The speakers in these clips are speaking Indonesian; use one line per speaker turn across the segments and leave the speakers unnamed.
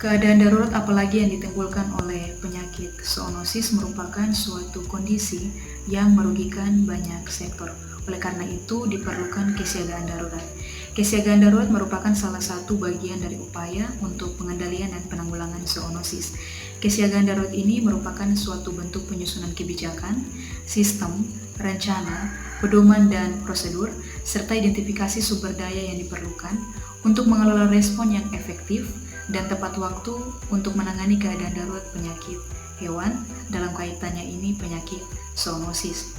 Keadaan darurat apalagi yang ditimbulkan oleh penyakit zoonosis merupakan suatu kondisi yang merugikan banyak sektor. Oleh karena itu diperlukan kesiagaan darurat. Kesiagaan darurat merupakan salah satu bagian dari upaya untuk pengendalian dan penanggulangan zoonosis. Kesiagaan darurat ini merupakan suatu bentuk penyusunan kebijakan, sistem, rencana, pedoman dan prosedur, serta identifikasi sumber daya yang diperlukan untuk mengelola respon yang efektif dan tepat waktu untuk menangani keadaan darurat penyakit hewan, dalam kaitannya ini penyakit zoonosis.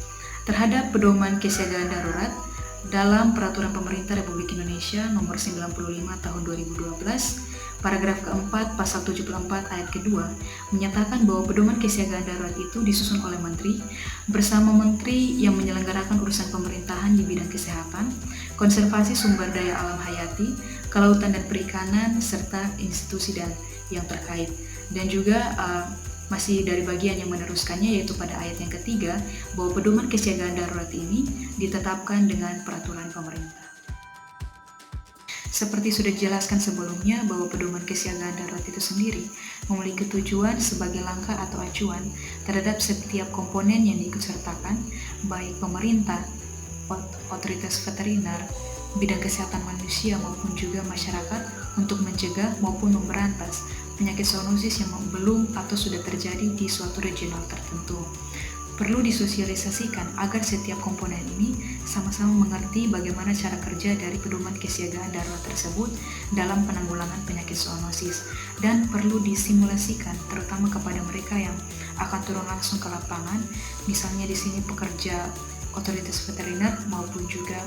Terhadap pedoman kesiagaan darurat dalam Peraturan Pemerintah Republik Indonesia Nomor 95 Tahun 2012, paragraf keempat pasal 74 ayat kedua menyatakan bahwa pedoman kesiagaan darurat itu disusun oleh Menteri bersama Menteri yang menyelenggarakan urusan pemerintahan di bidang kesehatan, konservasi sumber daya alam hayati, kelautan dan perikanan, serta institusi dan yang terkait. Dan juga masih dari bagian yang meneruskannya, yaitu pada ayat yang ketiga, bahwa pedoman kesiagaan darurat ini ditetapkan dengan peraturan pemerintah. Seperti sudah dijelaskan sebelumnya, bahwa pedoman kesiagaan darurat itu sendiri memiliki tujuan sebagai langkah atau acuan terhadap setiap komponen yang diikutsertakan, baik pemerintah, otoritas veteriner, bidang kesehatan manusia maupun juga masyarakat untuk mencegah maupun memberantas penyakit zoonosis yang belum atau sudah terjadi di suatu regional tertentu. Perlu disosialisasikan agar setiap komponen ini sama-sama mengerti bagaimana cara kerja dari pedoman kesiagaan darurat tersebut dalam penanggulangan penyakit zoonosis, dan perlu disimulasikan terutama kepada mereka yang akan turun langsung ke lapangan, misalnya di sini pekerja otoritas veteriner maupun juga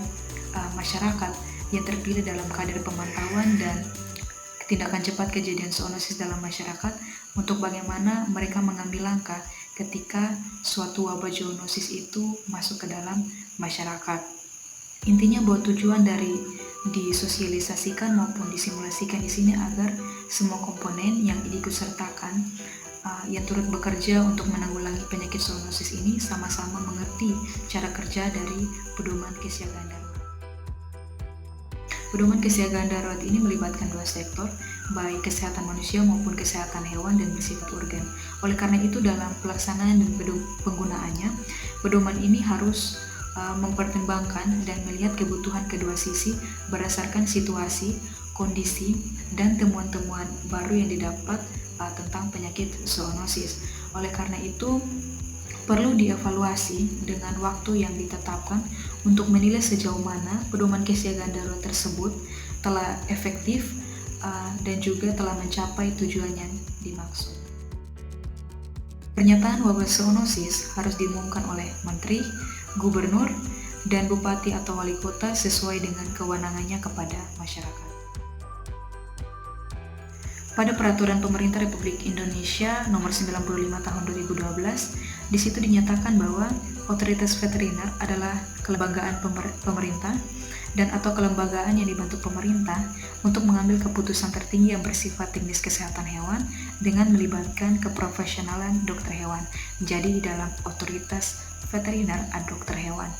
masyarakat yang terpilih dalam kadar pemantauan dan tindakan cepat kejadian zoonosis dalam masyarakat, untuk bagaimana mereka mengambil langkah ketika suatu wabah zoonosis itu masuk ke dalam masyarakat. Intinya bahwa tujuan dari disosialisasikan maupun disimulasikan di sini agar semua komponen yang diikutsertakan yang turut bekerja untuk menanggulangi penyakit zoonosis ini sama-sama mengerti cara kerja dari pedoman kesiagaan darurat. Pedoman kesiagaan darurat ini melibatkan dua sektor, baik kesehatan manusia maupun kesehatan hewan dan bersifat urgen. Oleh karena itu, dalam pelaksanaan dan penggunaannya, pedoman ini harus mempertimbangkan dan melihat kebutuhan kedua sisi berdasarkan situasi, kondisi, dan temuan-temuan baru yang didapat tentang penyakit zoonosis. Oleh karena itu, perlu dievaluasi dengan waktu yang ditetapkan untuk menilai sejauh mana pedoman kesiagaan darurat tersebut telah efektif dan juga telah mencapai tujuan yang dimaksud. Pernyataan wabah zoonosis harus diumumkan oleh Menteri, Gubernur, dan Bupati atau Wali Kota sesuai dengan kewenangannya kepada masyarakat. Pada Peraturan Pemerintah Republik Indonesia Nomor 95 Tahun 2012, di situ dinyatakan bahwa otoritas veteriner adalah kelembagaan pemerintah dan atau kelembagaan yang dibentuk pemerintah untuk mengambil keputusan tertinggi yang bersifat teknis kesehatan hewan dengan melibatkan keprofesionalan dokter hewan. Jadi di dalam otoritas veteriner ada dokter hewan.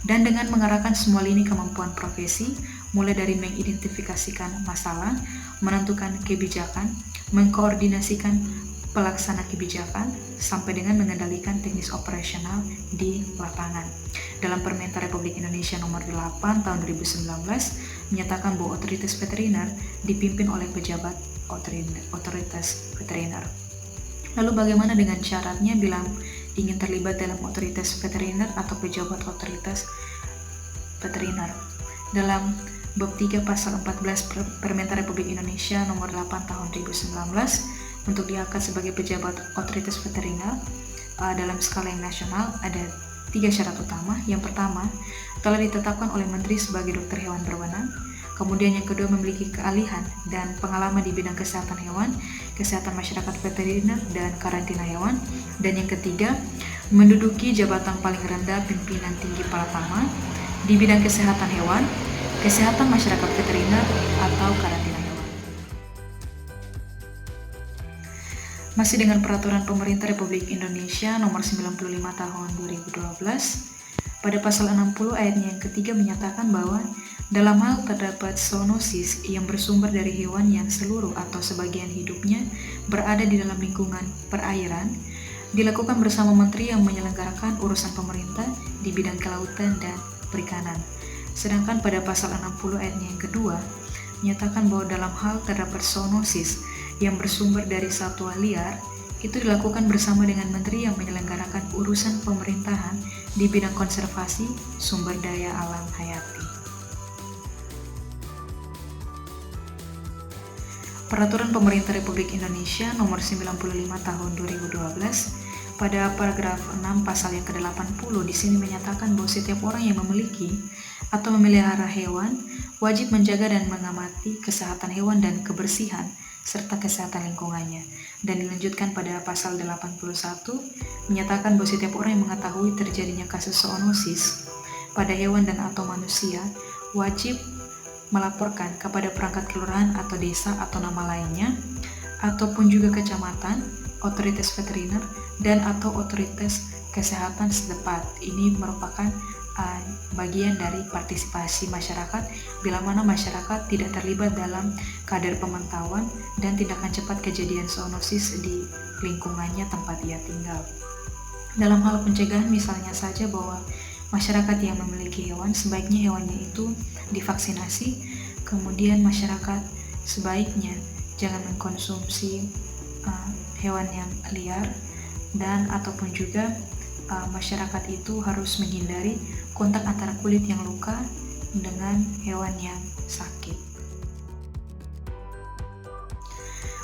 Dan dengan mengarahkan semua lini kemampuan profesi, mulai dari mengidentifikasikan masalah, menentukan kebijakan, mengkoordinasikan pelaksana kebijakan, sampai dengan mengendalikan teknis operasional di lapangan. Dalam Permentan Republik Indonesia Nomor 8 Tahun 2019 menyatakan bahwa otoritas veteriner dipimpin oleh pejabat otoritas veteriner. Lalu bagaimana dengan syaratnya bila ingin terlibat dalam otoritas veteriner atau pejabat otoritas veteriner? Dalam Bab 3 Pasal 14 Permentan Republik Indonesia Nomor 8 Tahun 2019, untuk diangkat sebagai pejabat otoritas veteriner dalam skala yang nasional ada 3 syarat utama. Yang pertama, telah ditetapkan oleh Menteri sebagai dokter hewan berwenang. Kemudian yang kedua, memiliki keahlian dan pengalaman di bidang kesehatan hewan, kesehatan masyarakat veteriner, dan karantina hewan. Dan yang ketiga, menduduki jabatan paling rendah pimpinan tinggi Palatama di bidang kesehatan hewan, kesehatan masyarakat veteriner, atau karantina hewan. Masih dengan Peraturan Pemerintah Republik Indonesia Nomor 95 Tahun 2012, Pada pasal 60 ayatnya yang ketiga menyatakan bahwa dalam hal terdapat zoonosis yang bersumber dari hewan yang seluruh atau sebagian hidupnya berada di dalam lingkungan perairan, dilakukan bersama menteri yang menyelenggarakan urusan pemerintah di bidang kelautan dan perikanan. Sedangkan pada pasal 60 ayatnya yang kedua, menyatakan bahwa dalam hal terdapat zoonosis yang bersumber dari satwa liar, itu dilakukan bersama dengan menteri yang menyelenggarakan urusan pemerintahan di bidang konservasi sumber daya alam hayati. Peraturan Pemerintah Republik Indonesia Nomor 95 Tahun 2012 pada paragraf 6 pasal yang ke-80 di sini menyatakan bahwa setiap orang yang memiliki atau memelihara hewan wajib menjaga dan mengamati kesehatan hewan dan kebersihan serta kesehatan lingkungannya. Dan dilanjutkan pada pasal 81 menyatakan bahwa setiap orang yang mengetahui terjadinya kasus zoonosis pada hewan dan atau manusia wajib melaporkan kepada perangkat kelurahan atau desa atau nama lainnya, ataupun juga kecamatan, otoritas veteriner, dan atau otoritas kesehatan setempat. Ini merupakan bagian dari partisipasi masyarakat bila mana masyarakat tidak terlibat dalam kadar pemantauan dan tindakan cepat kejadian zoonosis di lingkungannya tempat ia tinggal. Dalam hal pencegahan misalnya saja bahwa masyarakat yang memiliki hewan sebaiknya hewannya itu divaksinasi, kemudian masyarakat sebaiknya jangan mengkonsumsi hewan yang liar, dan ataupun juga masyarakat itu harus menghindari kontak antara kulit yang luka dengan hewan yang sakit.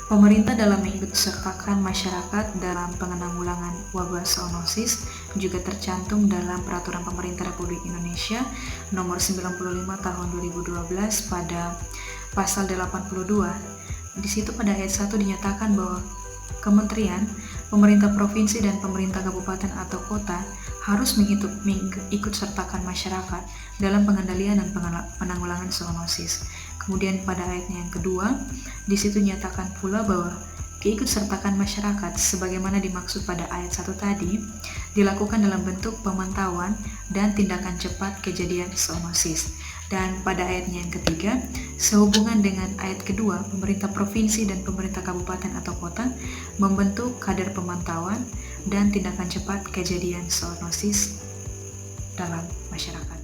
Pemerintah dalam mengikut sertakan masyarakat dalam penanggulangan wabah zoonosis juga tercantum dalam Peraturan Pemerintah Republik Indonesia Nomor 95 Tahun 2012 pada pasal 82. Di situ pada ayat 1 dinyatakan bahwa Kementerian, pemerintah provinsi dan pemerintah kabupaten atau kota harus mengikut sertakan masyarakat dalam pengendalian dan penanggulangan zoonosis. Kemudian pada ayatnya yang kedua, di situ nyatakan pula bahwa keikutsertakan masyarakat sebagaimana dimaksud pada ayat 1 tadi dilakukan dalam bentuk pemantauan dan tindakan cepat kejadian zoonosis. Dan pada ayatnya yang ketiga, sehubungan dengan ayat kedua, pemerintah provinsi dan pemerintah kabupaten atau kota membentuk kadar pemantauan dan tindakan cepat kejadian zoonosis dalam masyarakat.